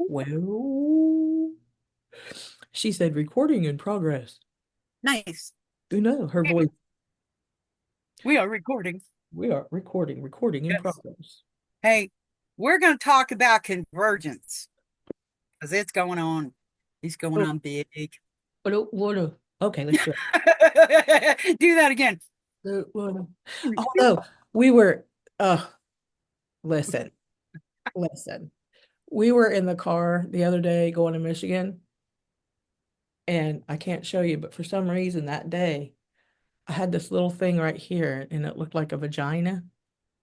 Well, she said recording in progress. Nice. You know, her voice. We are recording. We are recording in Yes. progress. Hey, we're going to talk about convergence because it's going on. It's going Oh, on big. okay, let's do Do that again. it. Oh no, we were, uh, listen, listen. We were in the car the other day going to Michigan, and I can't show you, but for some reason that day, I had this little thing right here, and it looked like a vagina,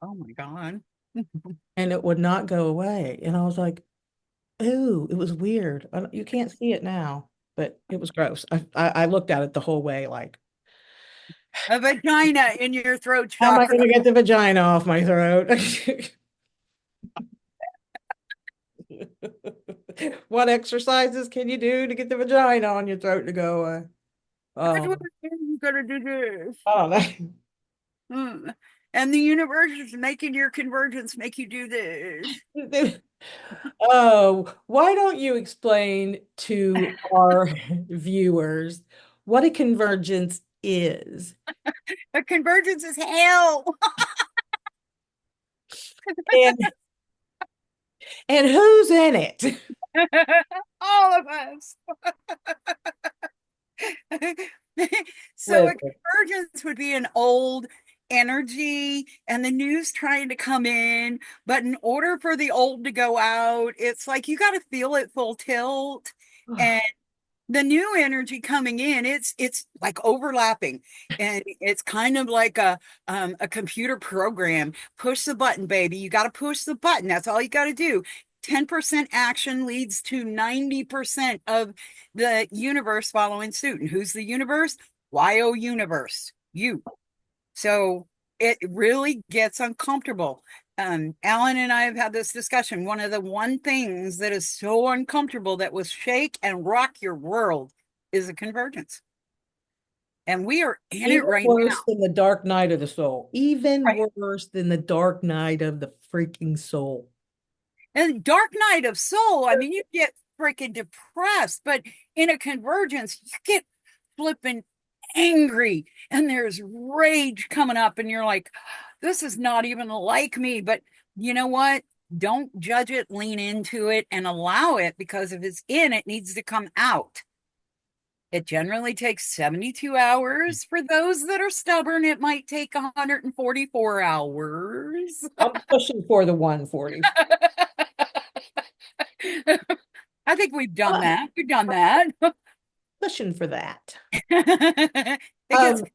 Oh my God. and it would not go away. And I was like, ooh, it was weird. You can't see it now, but it was gross. I looked at it the whole way, like, A vagina in your throat how am I chakra. going to get the vagina off my throat? What exercises can you do to get the vagina on your throat to go away? That's what Um, you gotta do this. I don't know. Mm. And the universe is making your convergence make you do this. Oh, why don't you explain to our viewers what a convergence is A convergence is hell. and and who's in it? All of us. So a Listen, convergence would be an old energy and the news trying to come in, but in order for the old to go out, it's like you got to feel it full tilt. And the new energy coming in, it's like overlapping, and it's kind of like a computer program. Push the button, baby. You got to push the button. That's all you got to do. 10% action leads to 90% of the universe following suit. And who's the universe? YO universe. You. So it really gets uncomfortable. Alan and I have had this discussion. One of the one things that is so uncomfortable that will shake and rock your world is a convergence. And we are in it even right now. worse than the dark night of the soul. Even Right. worse than the dark night of the freaking soul. And Dark Night of Soul, I mean, you get freaking depressed, but in a convergence, you get flipping angry and there's rage coming up, and you're like, this is not even like me. But you know what? Don't judge it, lean into it, and allow it, because if it's in, it needs to come out. It generally takes 72 hours. For those that are stubborn, it might take 144 hours. I'm pushing for the 140. I think we've done I'm that. We've done that. pushing for that. It gets, Um,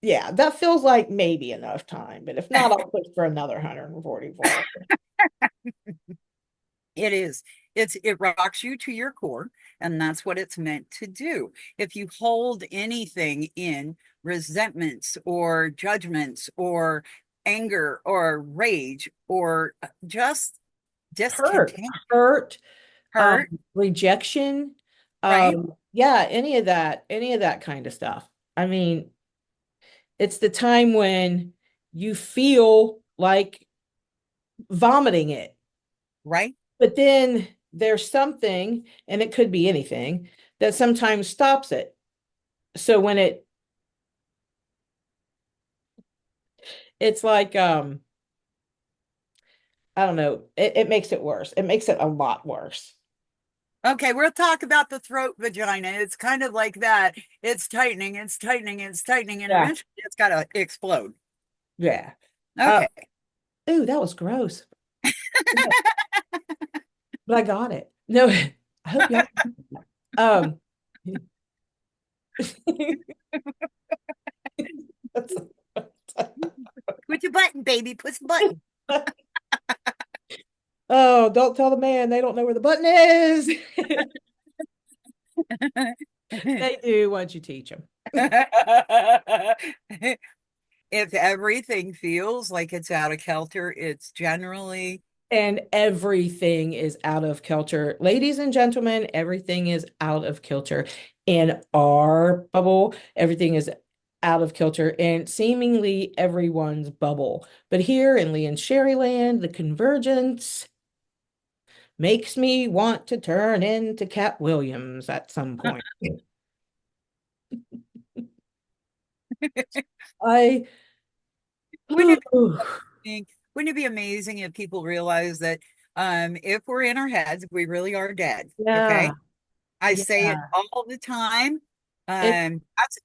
yeah, that feels like maybe enough time, but if not, I'll push for another 144. it is. It rocks you to your core, and that's what it's meant to do. If you hold anything in, resentments or judgments or anger or rage or just Hurt, discontent, hurt, hurt, rejection, right? yeah, any of that kind of stuff. I mean, it's the time when you feel like vomiting it, Right? but then there's something, and it could be anything, that sometimes stops it. So when it's like, I don't know, it makes it worse. It makes it a lot worse. Okay, we'll talk about the throat vagina. It's kind of like that. It's tightening, it's tightening, it's tightening, and Yeah, eventually it's got to explode. yeah. Uh, Okay. ooh, that was gross. Yeah, but I got it. No, I hope y'all. Um, Push your button, baby. Push the button. oh, don't tell the man they don't know where the button is. They do once you teach them. If everything feels like it's out of kilter, it's generally And everything is out of kilter. Ladies and gentlemen, everything is out of kilter. In our bubble, everything is out of kilter and seemingly everyone's bubble. But here in Lee and Sherryland, the convergence, makes me want to turn into Cat Williams at some point. I, Wouldn't it be amazing? Wouldn't it be amazing if people realize that if we're in our heads, we really are dead. yeah, Okay. I say it yeah. all the time. It,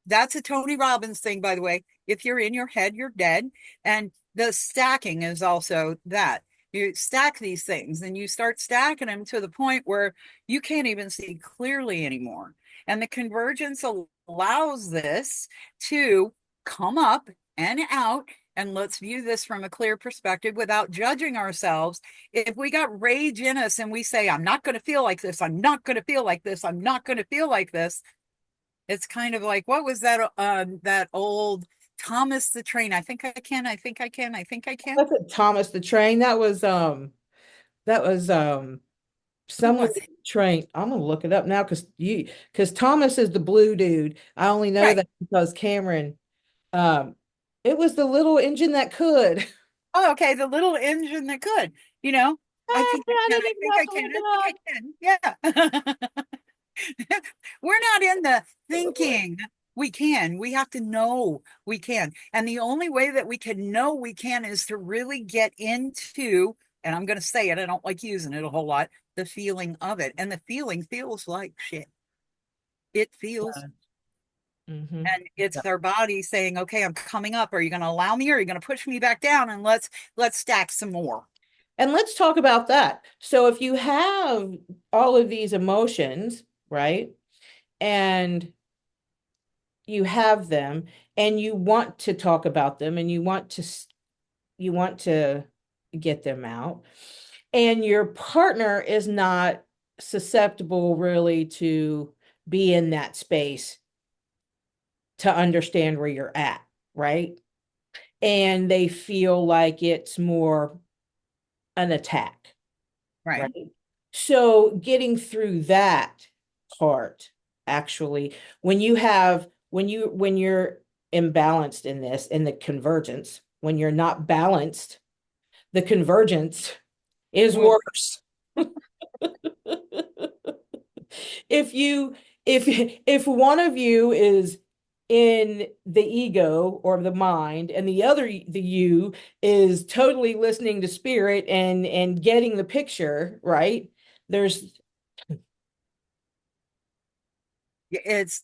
That's a Tony Robbins thing, by the way. If you're in your head, you're dead. And the stacking is also that. You stack these things and you start stacking them to the point where you can't even see clearly anymore. And the convergence allows this to come up and out. And let's view this from a clear perspective without judging ourselves. If we got rage in us and we say, I'm not going to feel like this, I'm not going to feel like this, I'm not going to feel like this, it's kind of like, what was that that old Thomas the Train? I think I can, I think I can, I think I can. wasn't Thomas the Train. That was Who someone was it? trained. I'm gonna look it up now because Thomas is the blue dude. I only know Right. that because Cameron, um, it was the little engine that could. Oh, okay, the little engine that could, you know. I think I I can, I didn't even think have I to can, look I think I can. Yeah. We're not in the it up. thinking we can. We have to know we can. And the only way that we can know we can is to really get into, and I'm going to say it, I don't like using it a whole lot, the feeling of it. And the feeling feels like shit. It feels, Mm-hmm. and it's our body saying, okay, I'm coming up. Are you going to allow me or are you going to push me back down? And let's stack some more. And let's talk about that. So if you have all of these emotions, right? And you have them and you want to talk about them and you want to get them out and your partner is not susceptible really to be in that space to understand where you're at, right? And they feel like it's more an attack, Right. right? So getting through that part, actually, when you're imbalanced in this, in the convergence, when you're not balanced, the convergence is Well, worse. If you if one of you is in the ego or the mind and the you is totally listening to spirit and getting the picture, right? There's it's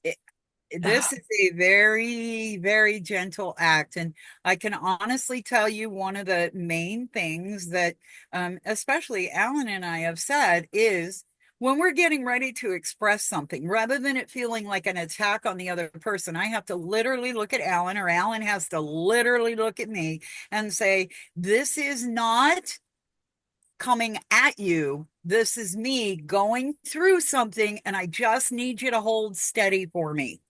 this is a very, very gentle act. And I can honestly tell you one of the main things that, especially Alan and I have said is when we're getting ready to express something, rather than it feeling like an attack on the other person, I have to literally look at Alan, or Alan has to literally look at me and say, this is not coming at you. This is me going through something, and I just need you to hold steady for me.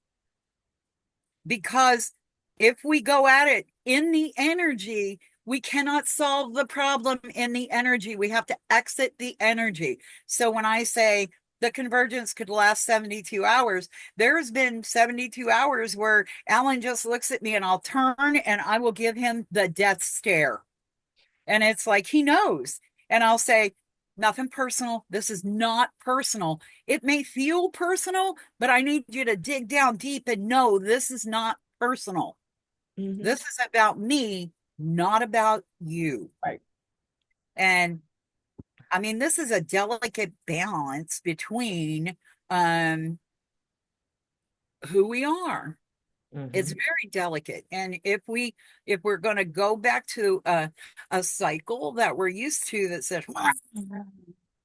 Because if we go at it in the energy, we cannot solve the problem in the energy. We have to exit the energy. So when I say the convergence could last 72 hours, there's been 72 hours where Alan just looks at me and I'll turn and I will give him the death stare. And it's like he knows. And I'll say, nothing personal. This is not personal. It may feel personal, but I need you to dig down deep and know this is not personal. Mhm. This is about me, not about you. Right. And I mean, this is a delicate balance between um, who we are. It's Mhm. very delicate. And if we're going to go back to a cycle that we're used to that says,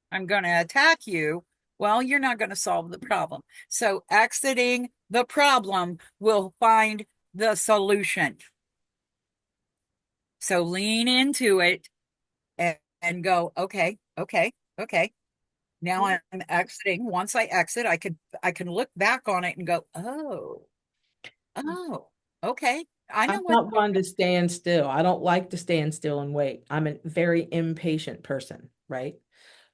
I'm going to attack you, well, you're not going to solve the problem. So exiting the problem will find the solution. So lean into it and go, okay, okay, okay. Now Yeah. I'm exiting. Once I exit, I can look back on it and go, oh, okay. I I'm know what. not one to stand still. I don't like to stand still and wait. I'm a very impatient person, right?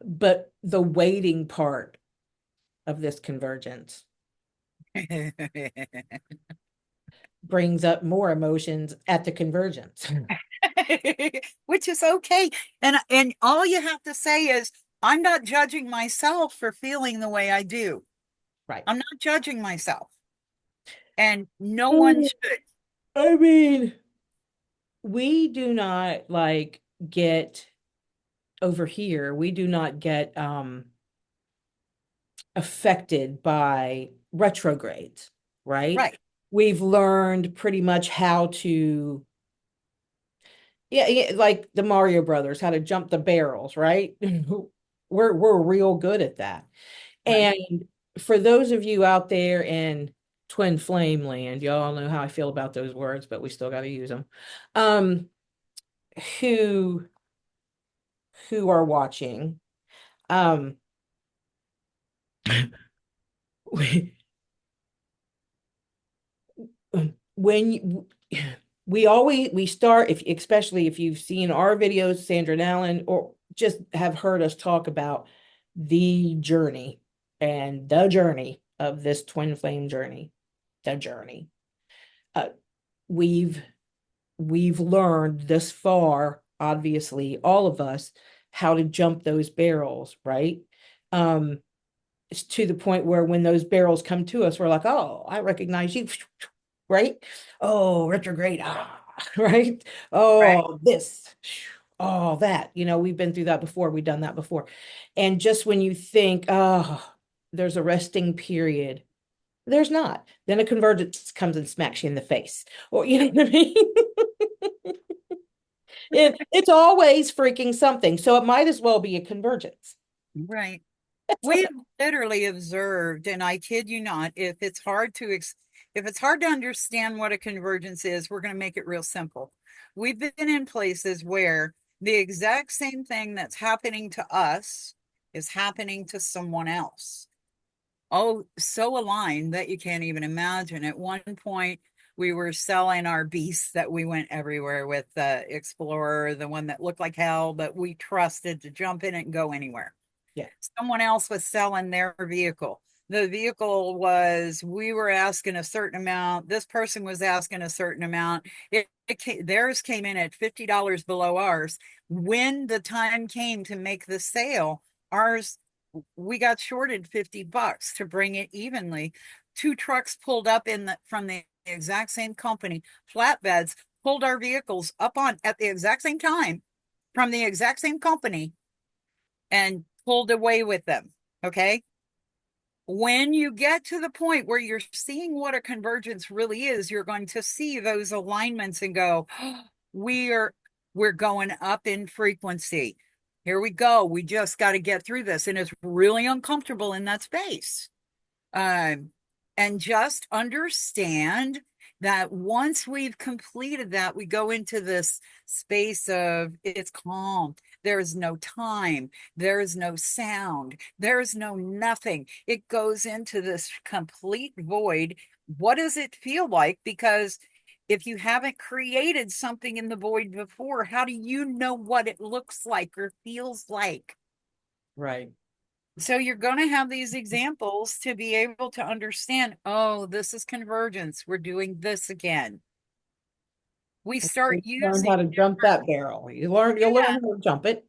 But the waiting part of this convergence brings up more emotions at the convergence. Which is okay. And all you have to say is, I'm not judging myself for feeling the way I do. Right. I'm not judging myself, and no one Oh, should. I mean, we do not like get over here, we do not get affected by retrogrades, right? Right, We've learned pretty much how to, yeah, yeah, like the Mario Brothers, how to jump the barrels, right? We're real good at that. right. And for those of you out there in twin flame land, y'all know how I feel about those words, but we still got to use them. Um, who who are watching? Um, when we always we start, if especially if you've seen our videos, Sandra and Alan, or just have heard us talk about the journey and the journey of this twin flame journey, the journey. Uh, we've we've learned this far, obviously, all of us, how to jump those barrels, right? Um, it's to the point where when those barrels come to us, we're like, oh, I recognize you, right? Oh, retrograde, right? Right. Oh, this, oh, that. We've been through that before. We've done that before. And just when you think, oh, there's a resting period, there's not. Then a convergence comes and smacks you in the face. Or, you know what I mean? It's always freaking something. So it might as well be a convergence. Right. We've literally observed, and I kid you not, if it's hard to understand what a convergence is, we're going to make it real simple. We've been in places where the exact same thing that's happening to us is happening to someone else. Oh, so aligned that you can't even imagine. At one point, we were selling our beasts that we went everywhere with, the Explorer, the one that looked like hell, but we trusted to jump in it and go anywhere. Yeah. Someone else was selling their vehicle. The vehicle was, we were asking a certain amount. This person was asking a certain amount. Theirs came in at $50 below ours. When the time came to make the sale, ours, we got shorted $50 to bring it evenly. Two trucks pulled up from the exact same company, flatbeds, pulled our vehicles up on at the exact same time from the exact same company and pulled away with them. Okay. When you get to the point where you're seeing what a convergence really is, you're going to see those alignments and go, oh, we're going up in frequency. Here we go. We just got to get through this. And it's really uncomfortable in that space. Um, and just understand that once we've completed that, we go into this space of it's calm. There is no time. There is no sound. There is no nothing. It goes into this complete void. What does it feel like? Because if you haven't created something in the void before, how do you know what it looks like or feels like? Right. So you're going to have these examples to be able to understand, oh, this is convergence. We're doing this again. We start Learn using how to jump that barrel. You'll learn yeah, how to jump it.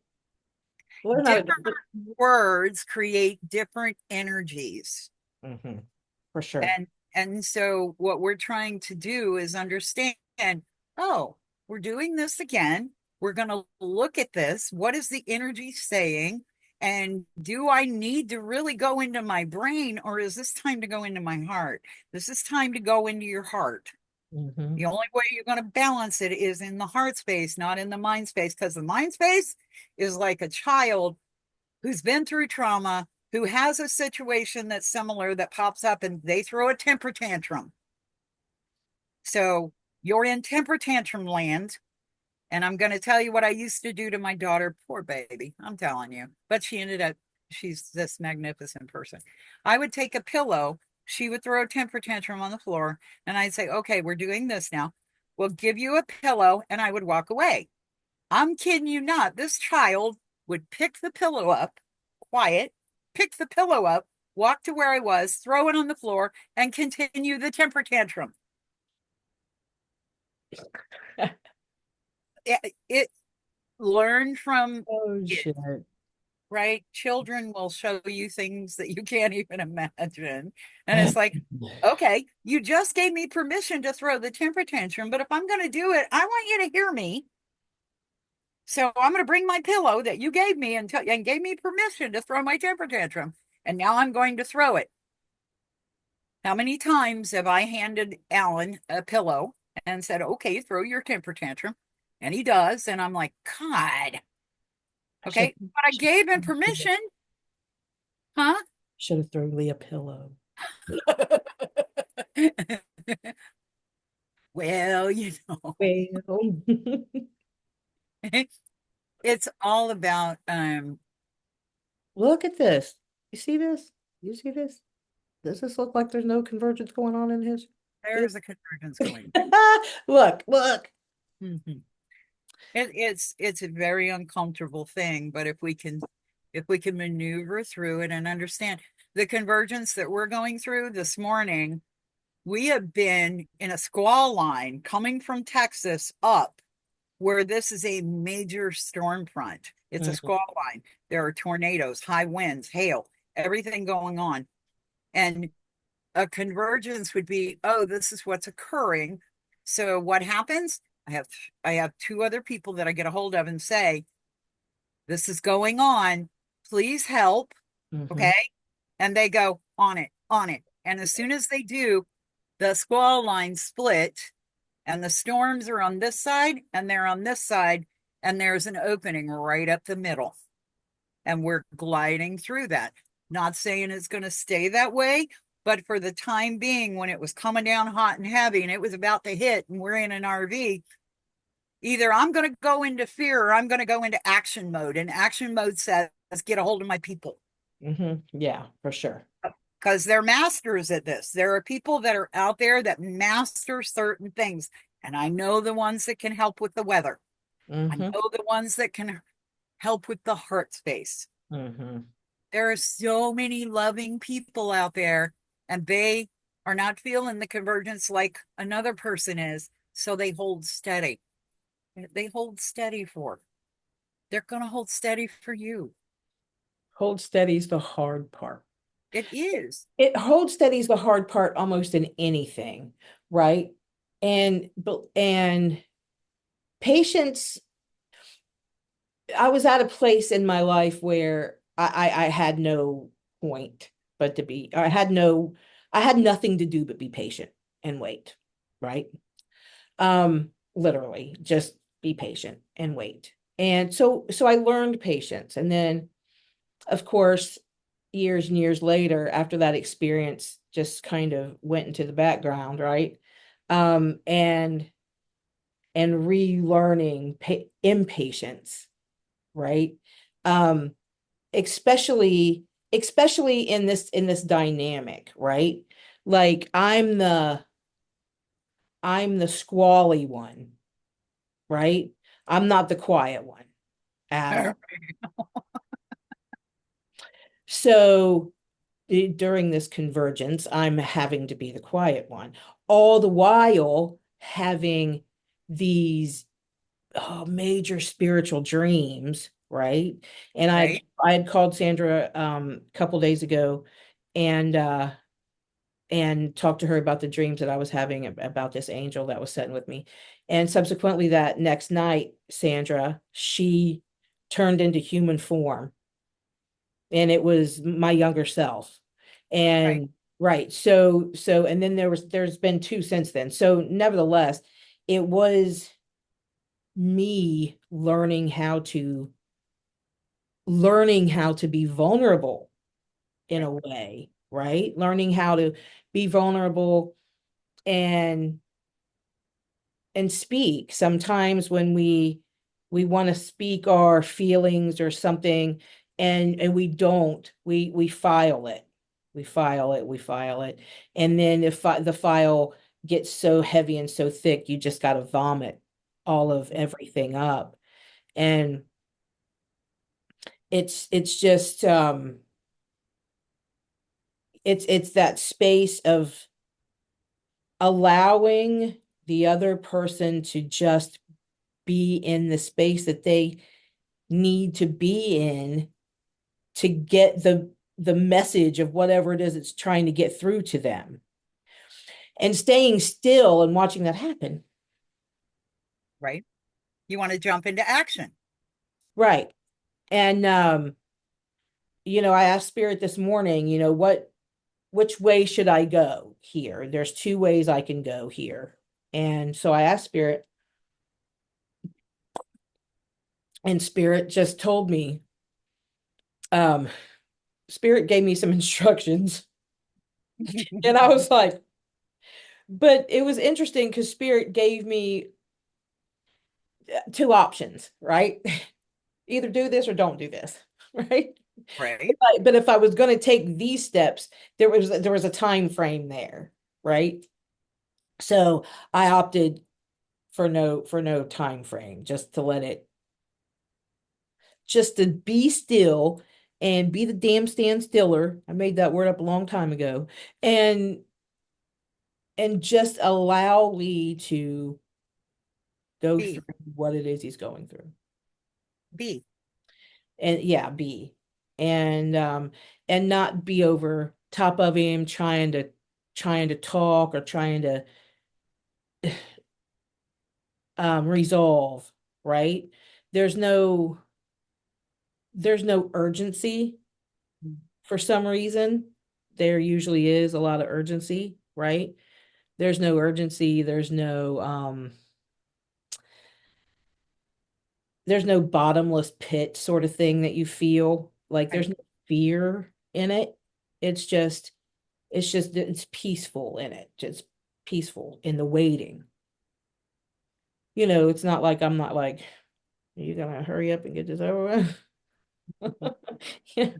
Learn how to different jump it. words create different energies. Hmm. For sure. And so what we're trying to do is understand, oh, we're doing this again. We're going to look at this. What is the energy saying? And do I need to really go into my brain, or is this time to go into my heart? This is time to go into your heart. Hmm. The only way you're going to balance it is in the heart space, not in the mind space, because the mind space is like a child who's been through trauma, who has a situation that's similar that pops up and they throw a temper tantrum. So you're in temper tantrum land. And I'm going to tell you what I used to do to my daughter. Poor baby. I'm telling you. But she's this magnificent person. I would take a pillow. She would throw a temper tantrum on the floor. And I'd say, okay, we're doing this now. We'll give you a pillow. And I would walk away. I'm kidding you not. This child would pick the pillow up, quiet, pick the pillow up, walk to where I was, throw it on the floor, and continue the temper tantrum. It learned from Oh it. shit. right? Children will show you things that you can't even imagine. And it's like, okay, you just gave me permission to throw the temper tantrum, but if I'm going to do it, I want you to hear me. So I'm going to bring my pillow that you gave me and gave me permission to throw my temper tantrum. And now I'm going to throw it. How many times have I handed Alan a pillow and said, okay, throw your temper tantrum? And he does. And I'm like, God, I okay. But I gave him permission, huh? should have thrown Lee a pillow. Well, you know, Well, it's all about look at this. You see this? You see this? Does this look like there's no convergence going on in his? there's a convergence going. Look, look. Mhm. It's a very uncomfortable thing, but if we can maneuver through it and understand the convergence that we're going through this morning, we have been in a squall line coming from Texas up where this is a major storm front. It's a Mhm, squall line. There are tornadoes, high winds, hail, everything going on. And a convergence would be, oh, this is what's occurring. So what happens? I have two other people that I get a hold of and say, this is going on. Please help. mhm. Okay. And they go on it, on it. And as soon as they do, the squall lines split and the storms are on this side and they're on this side. And there's an opening right up the middle. And we're gliding through that. Not saying it's going to stay that way, but for the time being, when it was coming down hot and heavy and it was about to hit, and we're in an RV, either I'm going to go into fear or I'm going to go into action mode. And action mode says, get a hold of my people Yeah, for sure. because they're masters at this. There are people that are out there that master certain things. And I know the ones that can help with the weather. I Hmm. know the ones that can help with the heart space. Hmm. There are so many loving people out there, and they are not feeling the convergence like another person is. So they hold steady. They hold steady for. They're going to hold steady for you. Hold steady's the hard part. It is. It hold steady's the hard part almost in anything, right? And patience, I was at a place in my life where I had no point but to be, I had nothing to do but be patient and wait, right? Literally just be patient and wait. And so I learned patience. And then of course, years and years later, after that experience just kind of went into the background, right? And relearning impatience, right? Um, especially in this dynamic, right? Like I'm the squally one, right? I'm not the quiet one at all. So during this convergence, I'm having to be the quiet one, all the while having these major spiritual dreams, right? And Right, I had called Sandra a couple days ago and talked to her about the dreams that I was having about this angel that was sitting with me. And subsequently that next night, Sandra, she turned into human form and it was my younger self. right. And right, so and then there's been two since then. So nevertheless, it was me learning how to be vulnerable in a way, right? Learning how to be vulnerable and speak sometimes when we want to speak our feelings or something and we don't we file it we file it and then if the file gets so heavy and so thick you just got to vomit all of everything up and it's just it's that space of allowing the other person to just be in the space that they need to be in to get the message of whatever it is it's trying to get through to them, and staying still and watching that happen. Right. You want to jump into action. Right. And I asked Spirit this morning, which way should I go here? There's two ways I can go here. And so I asked Spirit, and Spirit just told me, um, Spirit gave me some instructions. And I was like, but it was interesting because Spirit gave me two options, right? Either do this or don't do this, right? Right. But if I was going to take these steps, there was a time frame there, right? So I opted for no time frame, just to be still and be the damn stand stiller. I made that word up a long time ago. And just allow Lee to go through B. what it is he's going through. B. And yeah, be. And not be over top of him trying to talk or trying to resolve, right? There's no there's no urgency for some reason. There usually is a lot of urgency, right? There's no urgency, there's no bottomless pit sort of thing that you feel. Like Right. there's no fear in it. It's just it's peaceful in it. Just peaceful in the waiting. It's not like I'm not like, are you gonna hurry up and get this over with? Yeah.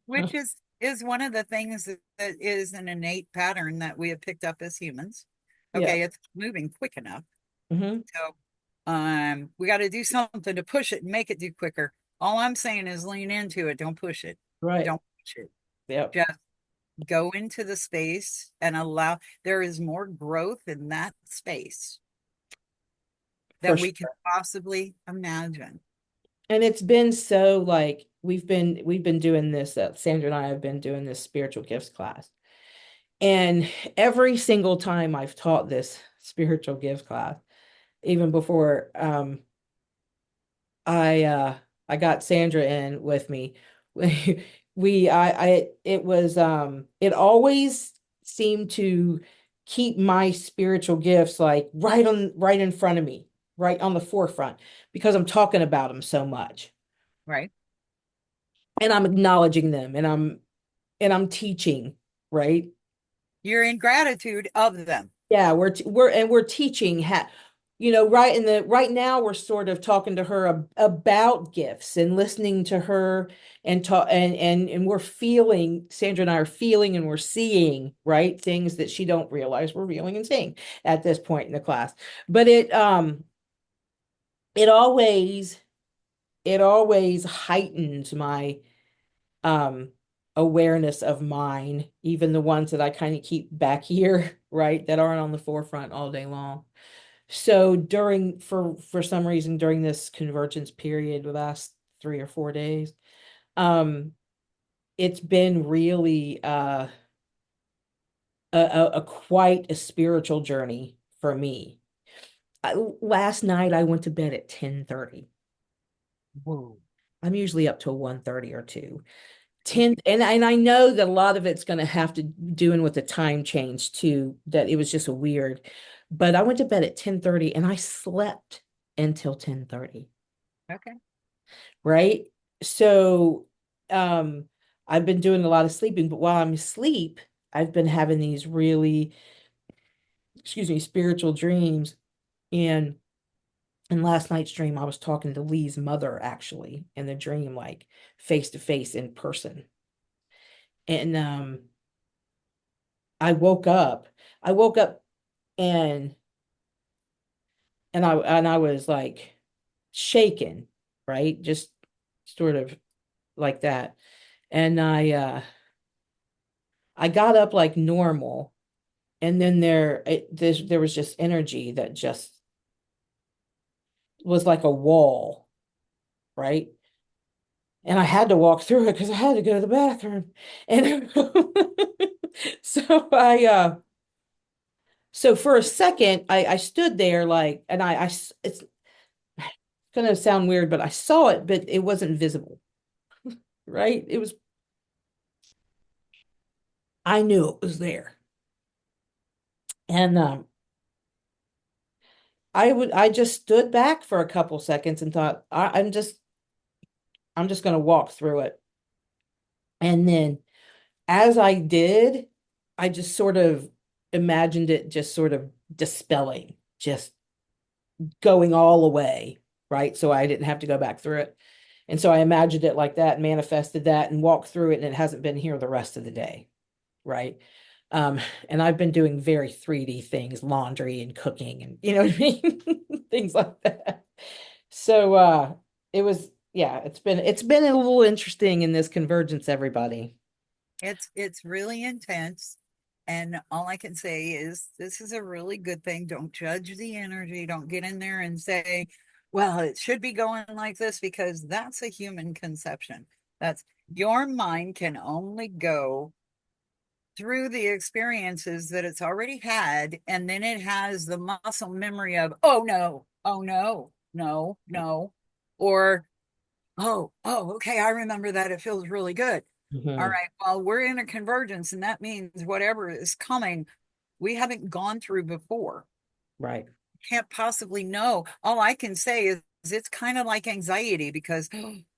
Which is one of the things that is an innate pattern that we have picked up as humans. Yeah. Okay, it's moving quick enough. Hmm. So we got to do something to push it and make it do quicker. All I'm saying is lean into it. Don't push it. Right. Don't push it. Yep. Just go into the space and allow there is more growth in that space For than we can sure. possibly imagine. And it's been so like we've been doing this, Sandra and I have been doing this spiritual gifts class. And every single time I've taught this spiritual gifts class, even before I uh I got Sandra in with me. It was it always seemed to keep my spiritual gifts like right in front of me, right on the forefront, because I'm talking about them so much. Right. And I'm acknowledging them, and I'm teaching, right? You're in gratitude of them. Yeah, we're teaching right now we're sort of talking to her about gifts and listening to her, and talk and we're feeling, Sandra and I are feeling, and we're seeing, right, things that she don't realize we're feeling and seeing at this point in the class. But it always heightens my um awareness of mine, even the ones that I kind of keep back here, right, that aren't on the forefront all day long. So for some reason during this convergence period, the last 3 or 4 days, um, it's been really a quite a spiritual journey for me. Last night I went to bed at 10:30. Whoa. I'm usually up till 1:30 or 2. 10, and I know that a lot of it's going to have to doing with the time change too, that it was just a weird, but I went to bed at 10:30 and I slept until 10:30, Okay. right? So um I've been doing a lot of sleeping, but while I'm asleep, I've been having these really, excuse me, spiritual dreams. And in last night's dream, I was talking to Lee's mother actually in the dream, like face to face in person. And I woke up and I was like shaken, right? Just sort of like that. And I got up like normal, and then there was just energy that just was like a wall, right? and I had to walk through it because I had to go to the bathroom. And so so for a second, I stood there like, and it's gonna sound weird, but I saw it, but it wasn't visible, right? I knew it was there. And I just stood back for a couple seconds and thought, I'm just gonna walk through it. And then as I did, I just sort of imagined it just sort of dispelling, just going all away, right? So I didn't have to go back through it. And so I imagined it like that, manifested that, and walked through it, and it hasn't been here the rest of the day, right? Um, and I've been doing very 3D things, laundry and cooking, and you know what I mean? Things like that. So it was, yeah, it's been a little interesting in this convergence, everybody. It's really intense. And all I can say is this is a really good thing. Don't judge the energy. Don't get in there and say, well, it should be going like this because that's a human conception. That's your mind can only go through the experiences that it's already had, and then it has the muscle memory of, oh no, oh no, no, no, or oh, okay, I remember that. It feels really good. All Hmm. right, well, we're in a convergence, and that means whatever is coming, we haven't gone through before. Right. Can't possibly know. All I can say is it's kind of like anxiety because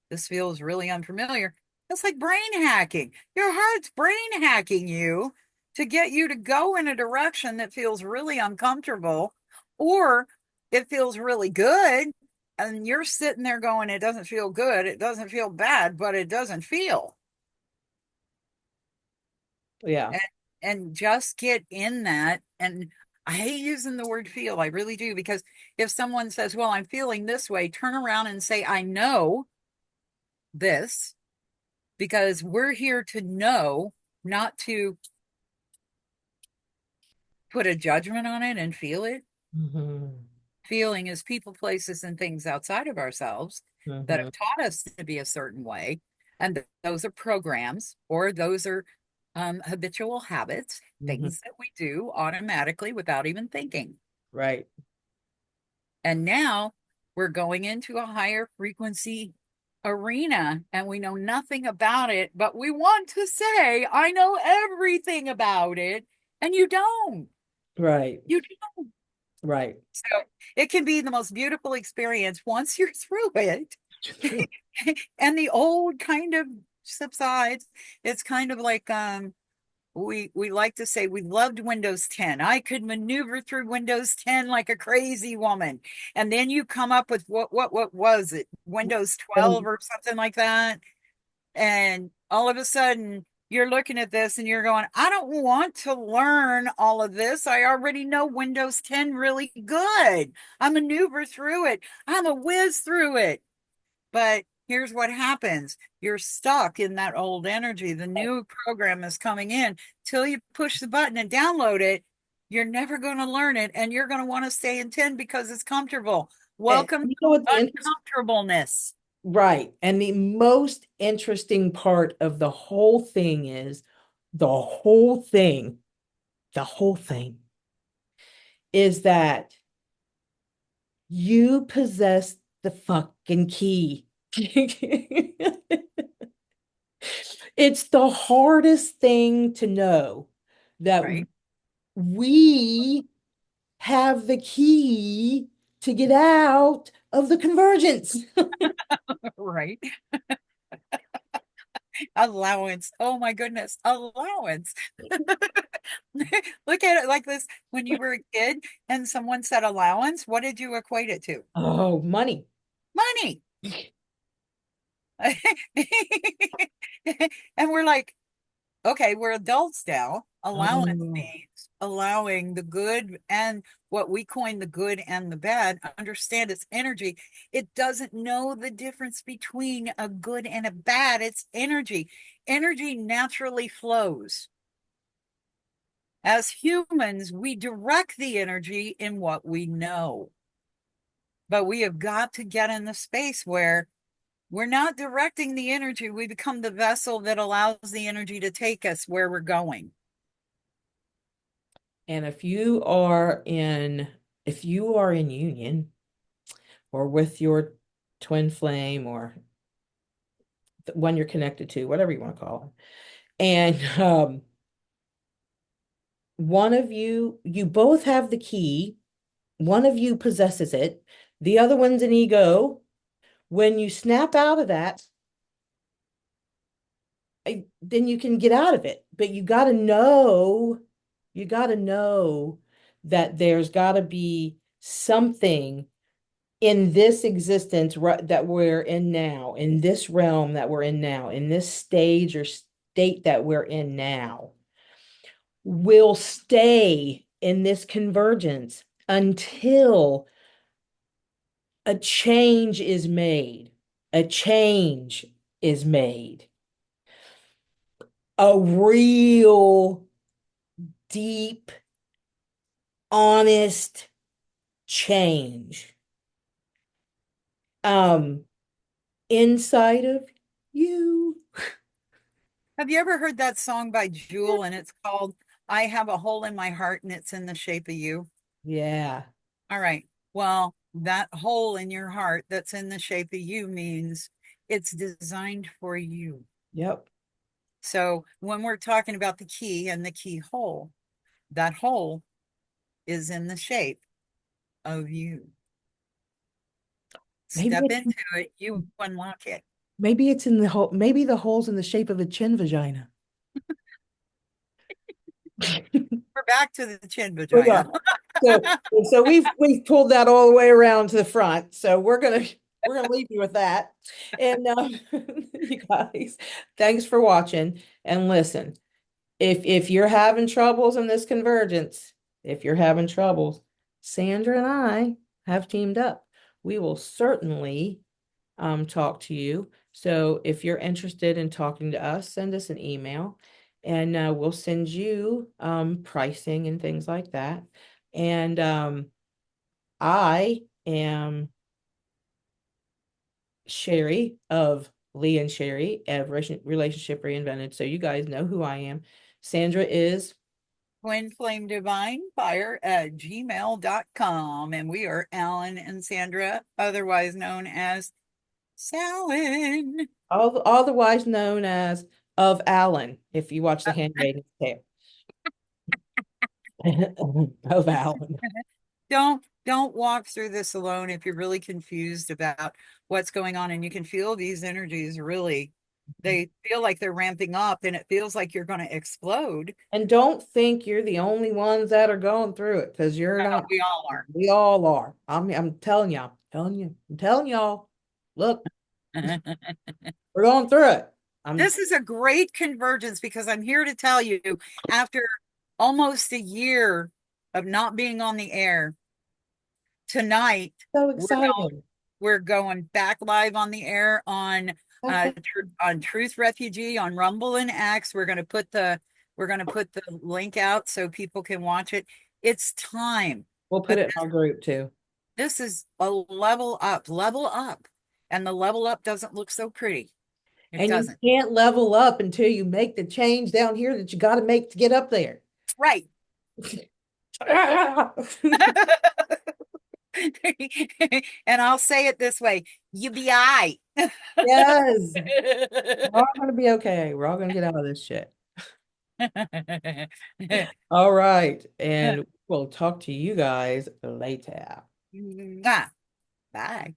this feels really unfamiliar. It's like brain hacking. Your heart's brain hacking you to get you to go in a direction that feels really uncomfortable, or it feels really good. And you're sitting there going, it doesn't feel good. It doesn't feel bad, but it doesn't feel. Yeah. and, and just get in that. And I hate using the word feel, I really do, because if someone says, well, I'm feeling this way, turn around and say, I know this, because we're here to know, not to put a judgment on it and feel it. Hmm. Feeling is people, places, and things outside of ourselves that Hmm. have taught us to be a certain way. And those are programs, or those are habitual habits, Hmm. things that we do automatically without even thinking. Right. And now we're going into a higher frequency arena and we know nothing about it, but we want to say, I know everything about it. And you don't. Right. You don't. Right. So it can be the most beautiful experience once you're through it. And the old kind of subsides. It's kind of like we like to say we loved Windows 10. I could maneuver through Windows 10 like a crazy woman. And then you come up with what was it? Windows 12 or something like that. And all of a sudden you're looking at this and you're going, I don't want to learn all of this. I already know Windows 10 really good. I maneuver through it. I'm a whiz through it. But here's what happens. You're stuck in that old energy. The new program is coming in. Till you push the button and download it, you're never going to learn it. And you're going to want to stay in 10 because it's comfortable. And Welcome you know what to uncomfortableness. right. And the most interesting part of the whole thing is the whole thing, the whole thing is that you possess the fucking key. It's the hardest thing to know that Right? we have the key to get out of the convergence. Right. Allowance. Oh my goodness. Allowance. Look at it like this. When you were a kid and someone said allowance, what did you equate it to? Oh, money. Money. And we're like, okay, we're adults now. Allowance Oh, means allowing the good and what we coin the good and the bad. Understand its energy. It doesn't know the difference between a good and a bad. It's energy. Energy naturally flows. As humans, we direct the energy in what we know. But we have got to get in the space where We're not directing the energy. We become the vessel that allows the energy to take us where we're going. And if you are in union or with your twin flame or the one you're connected to, whatever you want to call it, and one of you, you both have the key, one of you possesses it, the other one's an ego. When you snap out of that, then you can get out of it. But you got to know that there's got to be something in this existence that we're in now, in this realm that we're in now, in this stage or state that we're in now, will stay in this convergence until a change is made. A change is made. A real deep, honest change. Um, inside of you. Have you ever heard that song by Jewel and it's called I Have a Hole in My Heart and It's in the Shape of You? Yeah. All right. Well, that hole in your heart that's in the shape of you means it's designed for you. Yep. So when we're talking about the key and the keyhole, that hole is in the shape of you. Maybe Step it's into it, you unlock it. maybe it's in the hole. Maybe the hole's in the shape of a chin vagina. We're back to the chin We vagina. are. So we've pulled that all the way around to the front. So we're gonna leave you with that. And you guys, thanks for watching and listen. If you're having troubles in this convergence, if you're having troubles, Sandra and I have teamed up. We will certainly talk to you. So if you're interested in talking to us, send us an email and we'll send you pricing and things like that. And I am Sherry of Lee and Sherry of Relationship Reinvented. So you guys know who I am. Sandra is Twin Flame Divine Fire at gmail.com. And we are Alan and Sandra, otherwise known as Salin. otherwise known as of Alan, if you watch The Uh, Handmaid's Tale. Of Alan. don't walk through this alone if you're really confused about what's going on and you can feel these energies really they feel like they're ramping up and it feels like you're going to explode. And don't think you're the only ones that are going through it because you're No, not. we all are. We all are. I'm telling y'all, I'm telling y'all, look, we're going through it. I'm This is a great convergence because I'm here to tell you after almost a year of not being on the air, tonight so we're going, excited. we're going back live on the air on on Truth Refugee on Rumble and X. We're going to put the link out so people can watch it. It's time. We'll put But it in our group too. this is a level up. And the level up doesn't look so pretty. It And you doesn't. can't level up until you make the change down here that you got to make to get up there. Right. And I'll say it this way, you be all right. Yes, we're all going to be okay. We're all going to get out of this shit. All right. And we'll talk to you guys later. Bye.